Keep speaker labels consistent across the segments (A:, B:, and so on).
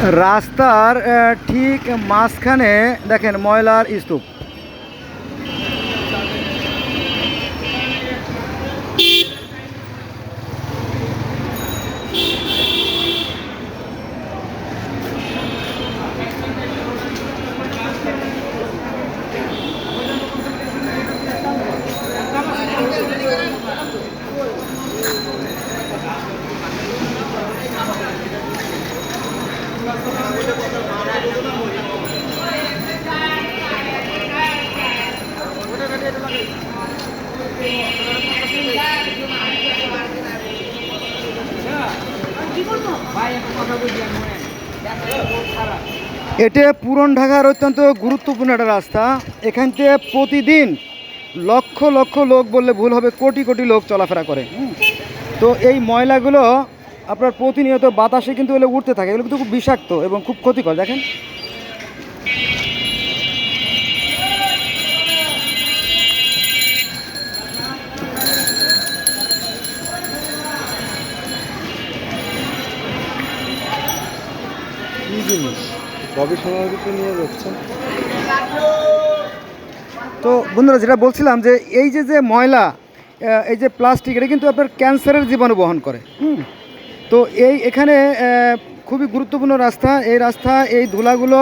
A: রাস্তার ঠিক মাঝখানে দেখেন ময়লার স্তূপ। এটা পুরান ঢাকার অত্যন্ত গুরুত্বপূর্ণ একটা রাস্তা। এখান থেকে প্রতিদিন লক্ষ লক্ষ লোক বললে ভুল হবে, কোটি কোটি লোক চলাফেরা করে। তো এই ময়লাগুলো আপনার প্রতিনিয়ত বাতাসে কিন্তু এগুলো উঠতে থাকে। এগুলো কিন্তু খুব বিষাক্ত এবং খুব ক্ষতিকর। দেখেন
B: কি জিনিস গবেষণার ভিতরে নিয়ে যাচ্ছেন।
A: তো বন্ধুরা, যেটা বলছিলাম যে এই যে যে ময়লা, এই যে প্লাস্টিক, এটা কিন্তু আপনার ক্যান্সারের জীবাণু বহন করে। তো এখানে খুবই গুরুত্বপূর্ণ রাস্তা। এই রাস্তা, এই ধুলাগুলো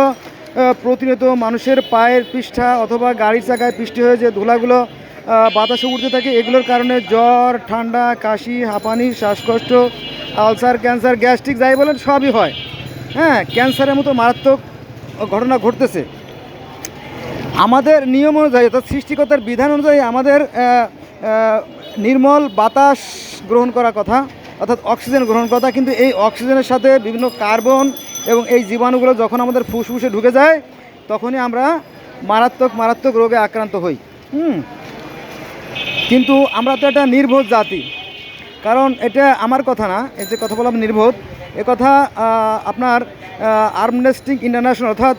A: প্রতিনিয়ত মানুষের পায়ের পৃষ্ঠা অথবা গাড়ির চাকায় পৃষ্টি হয়ে যে ধুলাগুলো বাতাসে উঠতে থাকে, এগুলোর কারণে জ্বর, ঠান্ডা, কাশি, হাঁপানি, শ্বাসকষ্ট, আলসার, ক্যান্সার, গ্যাস্ট্রিক যাই বলেন সবই হয়। হ্যাঁ, ক্যান্সারের মতো মারাত্মক ঘটনা ঘটতেছে। আমাদের নিয়ম অনুযায়ী অর্থাৎ সৃষ্টিকর্তার বিধান অনুযায়ী আমাদের নির্মল বাতাস গ্রহণ করার কথা, অর্থাৎ অক্সিজেন গ্রহণ কথা। কিন্তু এই অক্সিজেনের সাথে বিভিন্ন কার্বন এবং এই জীবাণুগুলো যখন আমাদের ফুসফুসে ঢুকে যায়, তখনই আমরা মারাত্মক মারাত্মক রোগে আক্রান্ত হই। কিন্তু আমরা তো একটা নির্বোধ জাতি। কারণ এটা আমার কথা না, এই যে কথা বললাম নির্বোধ, এ কথা আপনার আমনেস্টি ইন্টারন্যাশনাল অর্থাৎ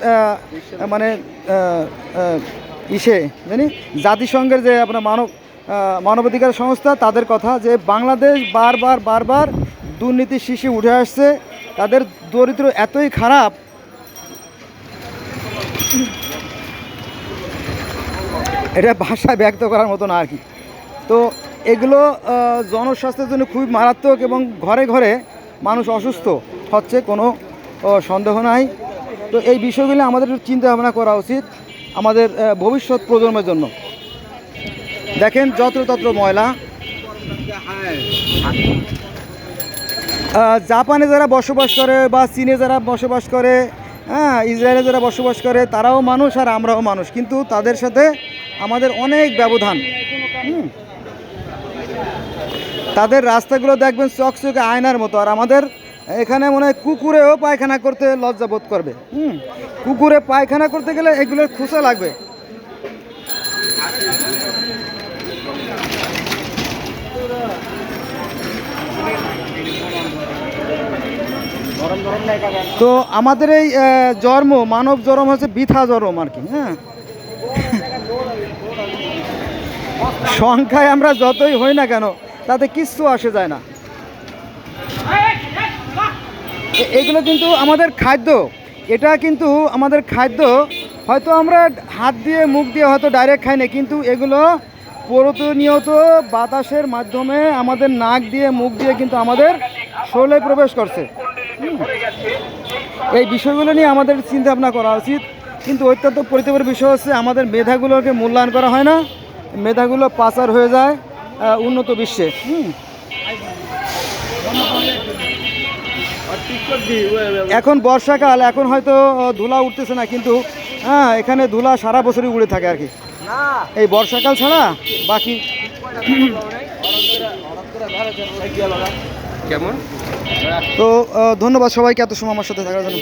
A: মানে জাতিসংঘের যে আপনার মানবাধিকার সংস্থা, তাদের কথা যে বাংলাদেশ বারবার দুর্নীতির শীর্ষে উঠে আসছে। তাদের দরিদ্র এতই খারাপ, এটা ভাষায় ব্যক্ত করার মতো না আর কি। তো এগুলো জনস্বাস্থ্যের জন্য খুবই মারাত্মক এবং ঘরে ঘরে মানুষ অসুস্থ হচ্ছে, কোনো সন্দেহ নাই। তো এই বিষয়গুলো আমাদের একটু চিন্তা ভাবনা করা উচিত আমাদের ভবিষ্যৎ প্রজন্মের জন্য। দেখেন যত্রতত্র ময়লা। জাপানে যারা বসবাস করে বা চীনে যারা বসবাস করে, হ্যাঁ, ইসরায়েলে যারা বসবাস করে, তারাও মানুষ আর আমরাও মানুষ, কিন্তু তাদের সাথে আমাদের অনেক ব্যবধান। তাদের রাস্তাগুলো দেখবেন চকচকে আয়নার মতো, আর আমাদের এখানে মনে হয় কুকুরেও পায়খানা করতে লজ্জা বোধ করবে। কুকুরে পায়খানা করতে গেলে এগুলোর খোঁচা লাগবে। তো আমাদের এই জন্ম, মানব জন্ম হচ্ছে বৃথা জন্ম আর কি। হ্যাঁ, সংখ্যায় আমরা যতই হই না কেন, তাতে কিচ্ছু আসে যায় না। এগুলো কিন্তু আমাদের খাদ্য, এটা কিন্তু আমাদের খাদ্য। হয়তো আমরা হাত দিয়ে মুখ দিয়ে হয়তো ডাইরেক্ট খাই না, কিন্তু এগুলো প্রতিনিয়ত বাতাসের মাধ্যমে আমাদের নাক দিয়ে মুখ দিয়ে কিন্তু আমাদের শরীরে প্রবেশ করছে। এই বিষয়গুলো নিয়ে আমাদের চিন্তা ভাবনা করা উচিত। কিন্তু অত্যন্ত পরিতাপের বিষয় হচ্ছে আমাদের মেধাগুলোকে মূল্যায়ন করা হয় না, মেধাগুলো পাচার হয়ে যায় উন্নত বিশ্বে। এখন বর্ষাকাল, এখন হয়তো ধুলা উঠতেছে না, কিন্তু হ্যাঁ, এখানে ধুলা সারা বছরই উড়ে থাকে আর কি, এই বর্ষাকাল ছাড়া বাকি।
B: কেমন?
A: তো ধন্যবাদ সবাইকে এত সময় আমার সাথে থাকার জন্য।